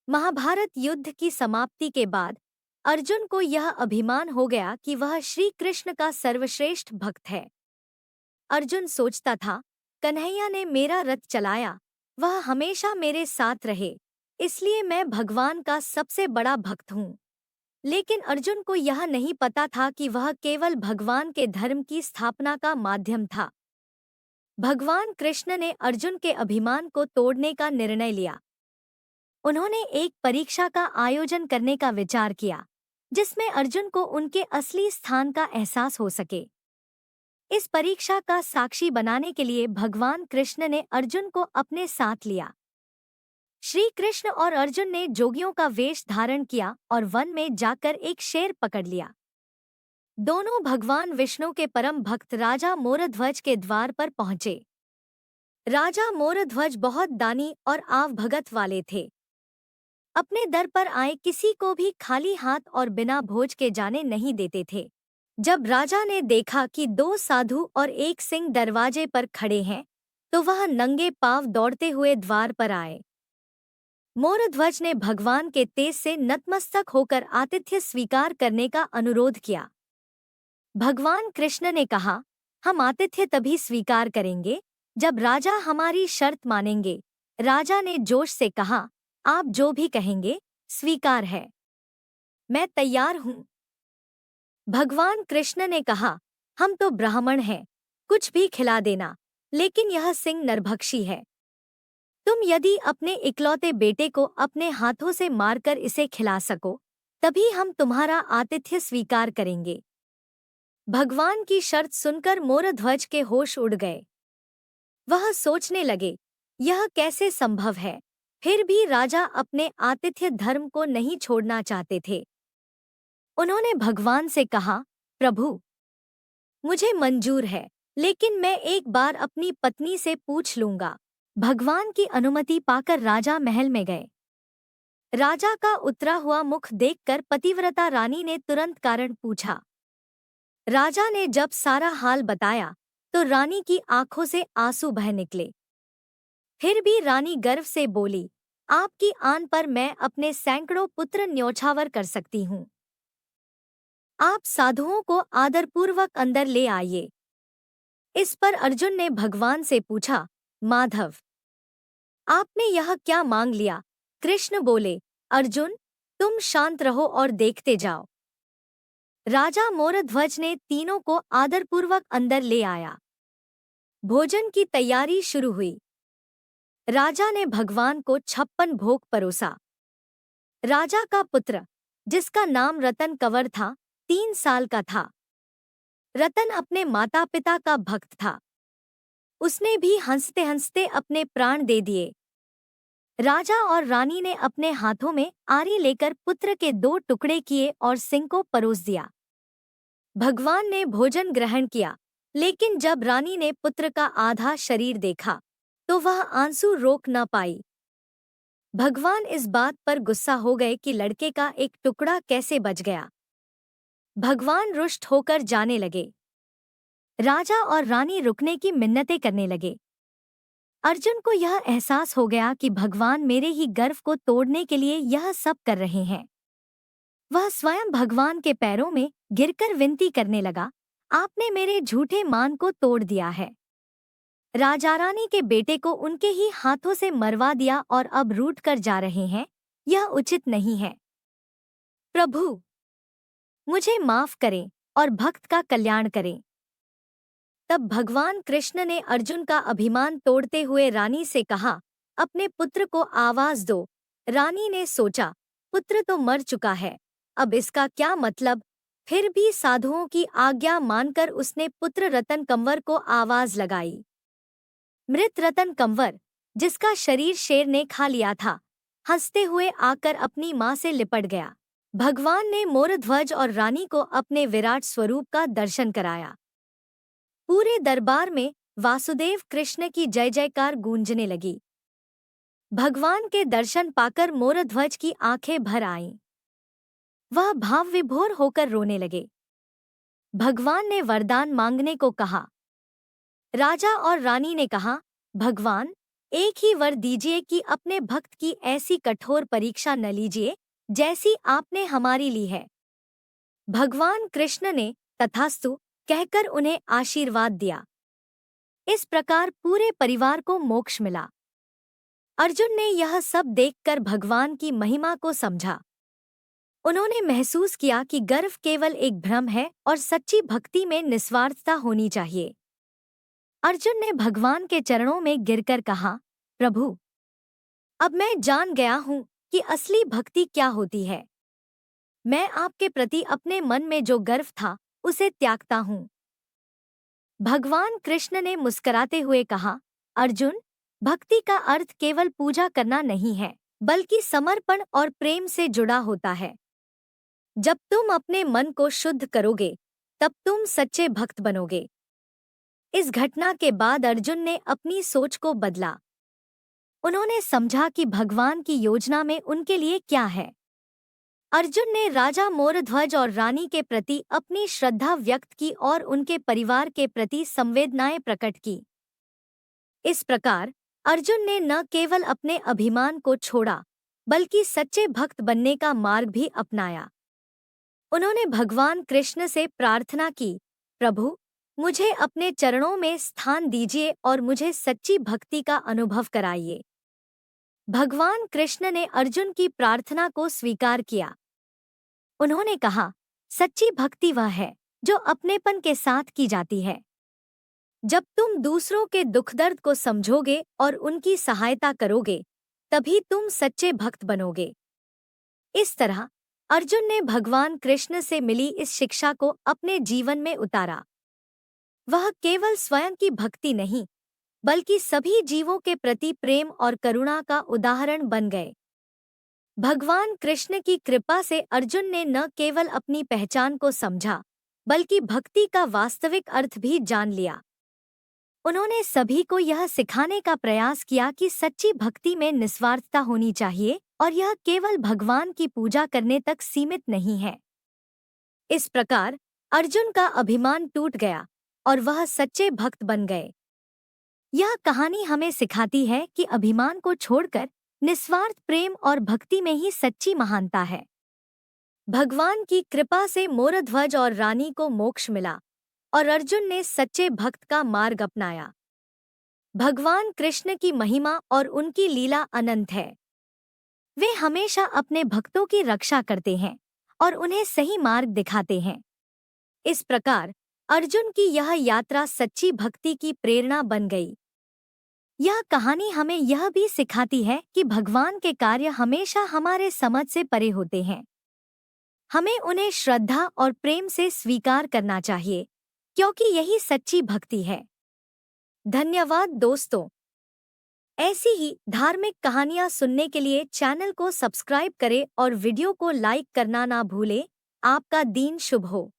महाभारत युद्ध की समाप्ति के बाद अर्जुन को यह अभिमान हो गया कि वह श्री कृष्ण का सर्वश्रेष्ठ भक्त है। अर्जुन सोचता था, कन्हैया ने मेरा रथ चलाया, वह हमेशा मेरे साथ रहे, इसलिए मैं भगवान का सबसे बड़ा भक्त हूँ। लेकिन अर्जुन को यह नहीं पता था कि वह केवल भगवान के धर्म की स्थापना का माध्यम था। भगवान कृष्ण ने अर्जुन के अभिमान को तोड़ने का निर्णय लिया। उन्होंने एक परीक्षा का आयोजन करने का विचार किया, जिसमें अर्जुन को उनके असली स्थान का एहसास हो सके। इस परीक्षा का साक्षी बनाने के लिए भगवान कृष्ण ने अर्जुन को अपने साथ लिया। श्री कृष्ण और अर्जुन ने जोगियों का वेश धारण किया और वन में जाकर एक शेर पकड़ लिया। दोनों भगवान विष्णु के परम भक्त राजा मोरध्वज के द्वार पर पहुंचे। राजा मोरध्वज बहुत दानी और आवभगत वाले थे। अपने दर पर आए किसी को भी खाली हाथ और बिना भोज के जाने नहीं देते थे। जब राजा ने देखा कि दो साधु और एक सिंह दरवाजे पर खड़े हैं, तो वह नंगे पांव दौड़ते हुए द्वार पर आए। मोरध्वज ने भगवान के तेज से नतमस्तक होकर आतिथ्य स्वीकार करने का अनुरोध किया। भगवान कृष्ण ने कहा, हम आतिथ्य तभी स्वीकार करेंगे जब राजा हमारी शर्त मानेंगे। राजा ने जोश से कहा, आप जो भी कहेंगे स्वीकार है, मैं तैयार हूँ। भगवान कृष्ण ने कहा, हम तो ब्राह्मण हैं, कुछ भी खिला देना, लेकिन यह सिंह नरभक्षी है। तुम यदि अपने इकलौते बेटे को अपने हाथों से मारकर इसे खिला सको, तभी हम तुम्हारा आतिथ्य स्वीकार करेंगे। भगवान की शर्त सुनकर मोरध्वज के होश उड़ गए। वह सोचने लगे, यह कैसे संभव है। फिर भी राजा अपने आतिथ्य धर्म को नहीं छोड़ना चाहते थे। उन्होंने भगवान से कहा, प्रभु, मुझे मंजूर है, लेकिन मैं एक बार अपनी पत्नी से पूछ लूंगा। भगवान की अनुमति पाकर राजा महल में गए। राजा का उतरा हुआ मुख देखकर पतिव्रता रानी ने तुरंत कारण पूछा। राजा ने जब सारा हाल बताया, तो रानी की आंखों से आंसू बह निकले। फिर भी रानी गर्व से बोली, आपकी आन पर मैं अपने सैकड़ों पुत्र न्योछावर कर सकती हूँ। आप साधुओं को आदरपूर्वक अंदर ले आइए। इस पर अर्जुन ने भगवान से पूछा, माधव, आपने यह क्या मांग लिया? कृष्ण बोले, अर्जुन, तुम शांत रहो और देखते जाओ। राजा मोरध्वज ने तीनों को आदरपूर्वक अंदर ले आया। भोजन की तैयारी शुरू हुई। राजा ने भगवान को 56 भोग परोसा। राजा का पुत्र, जिसका नाम रतन कंवर था, 3 साल का था। रतन अपने माता पिता का भक्त था। उसने भी हंसते हंसते अपने प्राण दे दिए। राजा और रानी ने अपने हाथों में आरी लेकर पुत्र के 2 टुकड़े किए और सिंह को परोस दिया। भगवान ने भोजन ग्रहण किया, लेकिन जब रानी ने पुत्र का आधा शरीर देखा, तो वह आंसू रोक न पाई। भगवान इस बात पर गुस्सा हो गए कि लड़के का एक टुकड़ा कैसे बच गया। भगवान रुष्ट होकर जाने लगे। राजा और रानी रुकने की मिन्नतें करने लगे। अर्जुन को यह एहसास हो गया कि भगवान मेरे ही गर्व को तोड़ने के लिए यह सब कर रहे हैं। वह स्वयं भगवान के पैरों में गिरकर विनती करने लगा, आपने मेरे झूठे मान को तोड़ दिया है। राजा रानी के बेटे को उनके ही हाथों से मरवा दिया और अब रूठ कर जा रहे हैं, यह उचित नहीं है। प्रभु, मुझे माफ करें और भक्त का कल्याण करें। तब भगवान कृष्ण ने अर्जुन का अभिमान तोड़ते हुए रानी से कहा, अपने पुत्र को आवाज दो। रानी ने सोचा, पुत्र तो मर चुका है, अब इसका क्या मतलब। फिर भी साधुओं की आज्ञा मानकर उसने पुत्र रतन कंवर को आवाज लगाई। मृत रतन कंवर, जिसका शरीर शेर ने खा लिया था, हंसते हुए आकर अपनी मां से लिपट गया। भगवान ने मोरध्वज और रानी को अपने विराट स्वरूप का दर्शन कराया। पूरे दरबार में वासुदेव कृष्ण की जय जयकार गूंजने लगी। भगवान के दर्शन पाकर मोरध्वज की आंखें भर आईं। वह भाव विभोर होकर रोने लगे। भगवान ने वरदान मांगने को कहा। राजा और रानी ने कहा, भगवान, एक ही वर दीजिए कि अपने भक्त की ऐसी कठोर परीक्षा न लीजिए जैसी आपने हमारी ली है। भगवान कृष्ण ने तथास्तु कहकर उन्हें आशीर्वाद दिया। इस प्रकार पूरे परिवार को मोक्ष मिला। अर्जुन ने यह सब देखकर भगवान की महिमा को समझा। उन्होंने महसूस किया कि गर्व केवल एक भ्रम है और सच्ची भक्ति में निस्वार्थता होनी चाहिए। अर्जुन ने भगवान के चरणों में गिरकर कहा, प्रभु, अब मैं जान गया हूँ कि असली भक्ति क्या होती है। मैं आपके प्रति अपने मन में जो गर्व था उसे त्यागता हूँ। भगवान कृष्ण ने मुस्कुराते हुए कहा, अर्जुन, भक्ति का अर्थ केवल पूजा करना नहीं है, बल्कि समर्पण और प्रेम से जुड़ा होता है। जब तुम अपने मन को शुद्ध करोगे, तब तुम सच्चे भक्त बनोगे। इस घटना के बाद अर्जुन ने अपनी सोच को बदला। उन्होंने समझा कि भगवान की योजना में उनके लिए क्या है। अर्जुन ने राजा मोरध्वज और रानी के प्रति अपनी श्रद्धा व्यक्त की और उनके परिवार के प्रति संवेदनाएं प्रकट की। इस प्रकार अर्जुन ने न केवल अपने अभिमान को छोड़ा, बल्कि सच्चे भक्त बनने का मार्ग भी अपनाया। उन्होंने भगवान कृष्ण से प्रार्थना की, प्रभु, मुझे अपने चरणों में स्थान दीजिए और मुझे सच्ची भक्ति का अनुभव कराइए। भगवान कृष्ण ने अर्जुन की प्रार्थना को स्वीकार किया। उन्होंने कहा, सच्ची भक्ति वह है जो अपनेपन के साथ की जाती है। जब तुम दूसरों के दुख दर्द को समझोगे और उनकी सहायता करोगे, तभी तुम सच्चे भक्त बनोगे। इस तरह अर्जुन ने भगवान कृष्ण से मिली इस शिक्षा को अपने जीवन में उतारा। वह केवल स्वयं की भक्ति नहीं, बल्कि सभी जीवों के प्रति प्रेम और करुणा का उदाहरण बन गए। भगवान कृष्ण की कृपा से अर्जुन ने न केवल अपनी पहचान को समझा, बल्कि भक्ति का वास्तविक अर्थ भी जान लिया। उन्होंने सभी को यह सिखाने का प्रयास किया कि सच्ची भक्ति में निस्वार्थता होनी चाहिए और यह केवल भगवान की पूजा करने तक सीमित नहीं है। इस प्रकार अर्जुन का अभिमान टूट गया और वह सच्चे भक्त बन गए। यह कहानी हमें सिखाती है कि अभिमान को छोड़कर निस्वार्थ प्रेम और भक्ति में ही सच्ची महानता है। भगवान की कृपा से मोरध्वज और रानी को मोक्ष मिला और अर्जुन ने सच्चे भक्त का मार्ग अपनाया। भगवान कृष्ण की महिमा और उनकी लीला अनंत है। वे हमेशा अपने भक्तों की रक्षा करते हैं और उन्हें सही मार्ग दिखाते हैं। इस प्रकार अर्जुन की यह यात्रा सच्ची भक्ति की प्रेरणा बन गई। यह कहानी हमें यह भी सिखाती है कि भगवान के कार्य हमेशा हमारे समझ से परे होते हैं। हमें उन्हें श्रद्धा और प्रेम से स्वीकार करना चाहिए, क्योंकि यही सच्ची भक्ति है। धन्यवाद दोस्तों। ऐसी ही धार्मिक कहानियाँ सुनने के लिए चैनल को सब्सक्राइब करें और वीडियो को लाइक करना ना भूलें। आपका दिन शुभ हो।